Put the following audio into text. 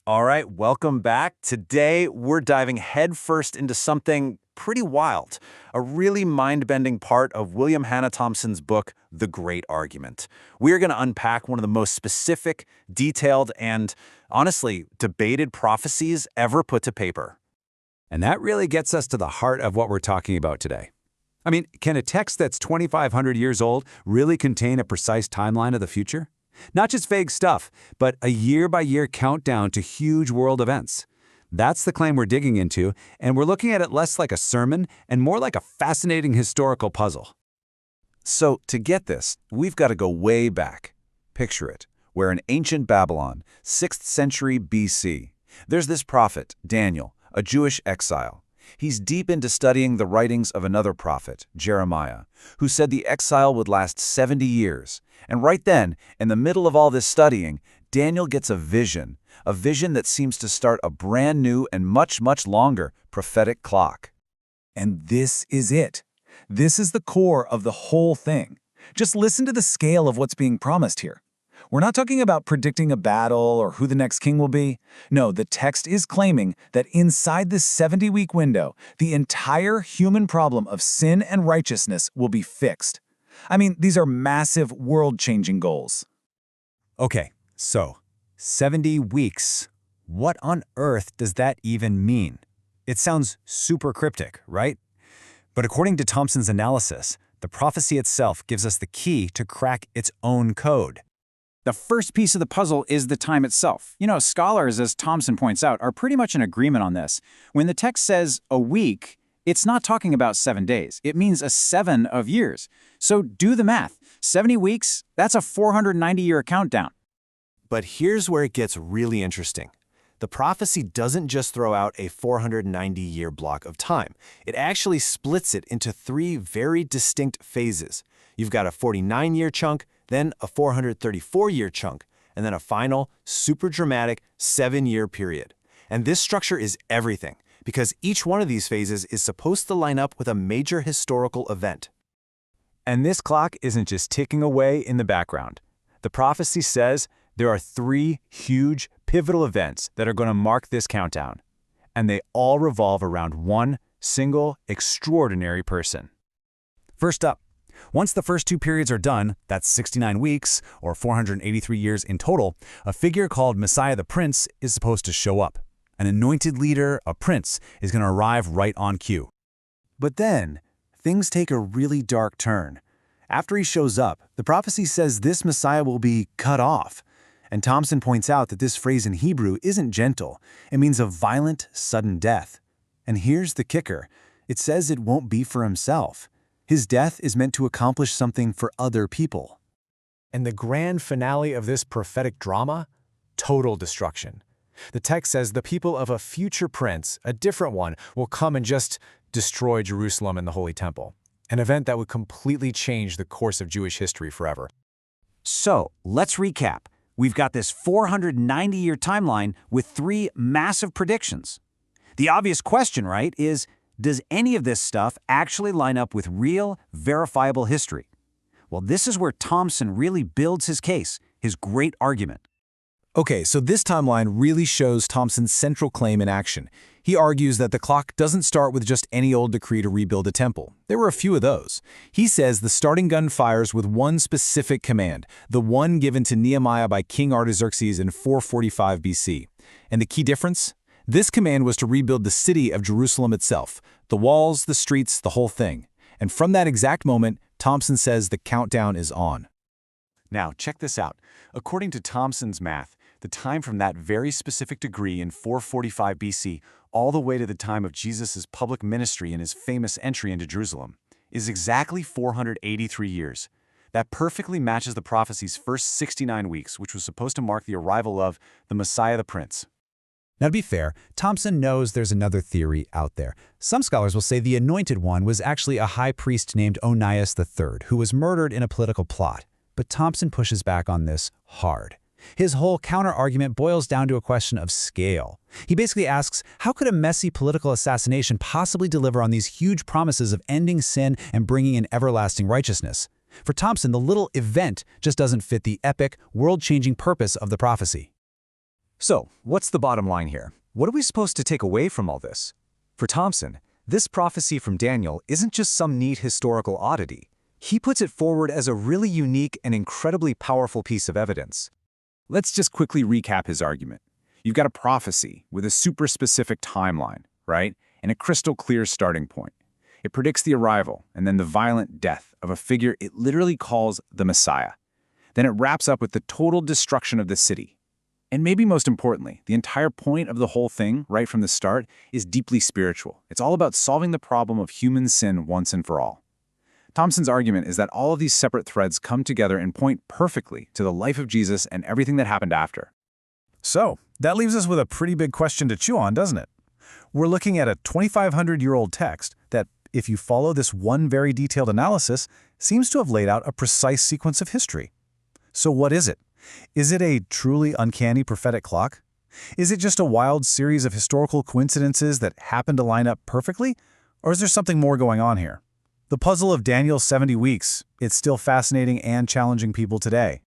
All right, welcome back. Today, we're diving headfirst into something pretty wild, a really mind-bending part of William Hanna Thomson's book, The Great Argument. We're going to unpack one of the most specific, detailed, and, honestly, debated prophecies ever put to paper. And that really gets us to the heart of what we're talking about today. I mean, can a text that's 2,500 years old really contain a precise timeline of the future? Not just vague stuff, but a year-by-year countdown to huge world events. That's the claim we're digging into, and we're looking at it less like a sermon and more like a fascinating historical puzzle. So, to get this, we've got to go way back. Picture it. We're in ancient Babylon, 6th century BC. There's this prophet, Daniel, a Jewish exile. He's deep into studying the writings of another prophet, Jeremiah, who said the exile would last 70 years. And right then, in the middle of all this studying, Daniel gets a vision that seems to start a brand new and much, much longer prophetic clock. And this is it. This is the core of the whole thing. Just listen to the scale of what's being promised here. We're not talking about predicting a battle or who the next king will be. No, the text is claiming that inside this 70-week window, the entire human problem of sin and righteousness will be fixed. I mean, these are massive, world-changing goals. Okay, so 70 weeks. What on earth does that even mean? It sounds super cryptic, right? But according to Thomson's analysis, the prophecy itself gives us the key to crack its own code. The first piece of the puzzle is the time itself. You know, scholars, as Thomson points out, are pretty much in agreement on this. When the text says a week, it's not talking about 7 days. It means a 7 of years. So do the math. 70 weeks, that's a 490-year countdown. But here's where it gets really interesting. The prophecy doesn't just throw out a 490-year block of time. It actually splits it into 3 very distinct phases. You've got a 49-year chunk, then a 434-year chunk, and then a final, super dramatic 7-year period. And this structure is everything, because each one of these phases is supposed to line up with a major historical event. And this clock isn't just ticking away in the background. The prophecy says there are 3 huge, pivotal events that are going to mark this countdown, and they all revolve around one single, extraordinary person. First up, once the first 2 periods are done, that's 69 weeks, or 483 years in total, a figure called Messiah the Prince is supposed to show up. An anointed leader, a prince, is going to arrive right on cue. But then, things take a really dark turn. After he shows up, the prophecy says this Messiah will be cut off. And Thomson points out that this phrase in Hebrew isn't gentle. It means a violent, sudden death. And here's the kicker. It says it won't be for himself. His death is meant to accomplish something for other people. And the grand finale of this prophetic drama? Total destruction. The text says the people of a future prince, a different one, will come and just destroy Jerusalem and the Holy Temple. An event that would completely change the course of Jewish history forever. So, let's recap. We've got this 490-year timeline with 3 massive predictions. The obvious question, right, is, does any of this stuff actually line up with real, verifiable history? Well, this is where Thomson really builds his case, his great argument. Okay, so this timeline really shows Thomson's central claim in action. He argues that the clock doesn't start with just any old decree to rebuild a temple. There were a few of those. He says the starting gun fires with one specific command, the one given to Nehemiah by King Artaxerxes in 445 BC. And the key difference? This command was to rebuild the city of Jerusalem itself, the walls, the streets, the whole thing. And from that exact moment, Thomson says the countdown is on. Now, check this out. According to Thomson's math, the time from that very specific degree in 445 BC all the way to the time of Jesus' public ministry and his famous entry into Jerusalem is exactly 483 years. That perfectly matches the prophecy's first 69 weeks, which was supposed to mark the arrival of the Messiah the Prince. Now, to be fair, Thomson knows there's another theory out there. Some scholars will say the Anointed One was actually a high priest named Onias III, who was murdered in a political plot. But Thomson pushes back on this hard. His whole counter-argument boils down to a question of scale. He basically asks, how could a messy political assassination possibly deliver on these huge promises of ending sin and bringing in everlasting righteousness? For Thomson, the little event just doesn't fit the epic, world-changing purpose of the prophecy. So, what's the bottom line here? What are we supposed to take away from all this? For Thomson, this prophecy from Daniel isn't just some neat historical oddity. He puts it forward as a really unique and incredibly powerful piece of evidence. Let's just quickly recap his argument. You've got a prophecy with a super specific timeline, right? And a crystal clear starting point. It predicts the arrival and then the violent death of a figure it literally calls the Messiah. Then it wraps up with the total destruction of the city. And maybe most importantly, the entire point of the whole thing, right from the start, is deeply spiritual. It's all about solving the problem of human sin once and for all. Thomson's argument is that all of these separate threads come together and point perfectly to the life of Jesus and everything that happened after. So, that leaves us with a pretty big question to chew on, doesn't it? We're looking at a 2,500-year-old text that, if you follow this one very detailed analysis, seems to have laid out a precise sequence of history. So what is it? Is it a truly uncanny prophetic clock? Is it just a wild series of historical coincidences that happen to line up perfectly? Or is there something more going on here? The puzzle of Daniel's 70 weeks, it's still fascinating and challenging people today.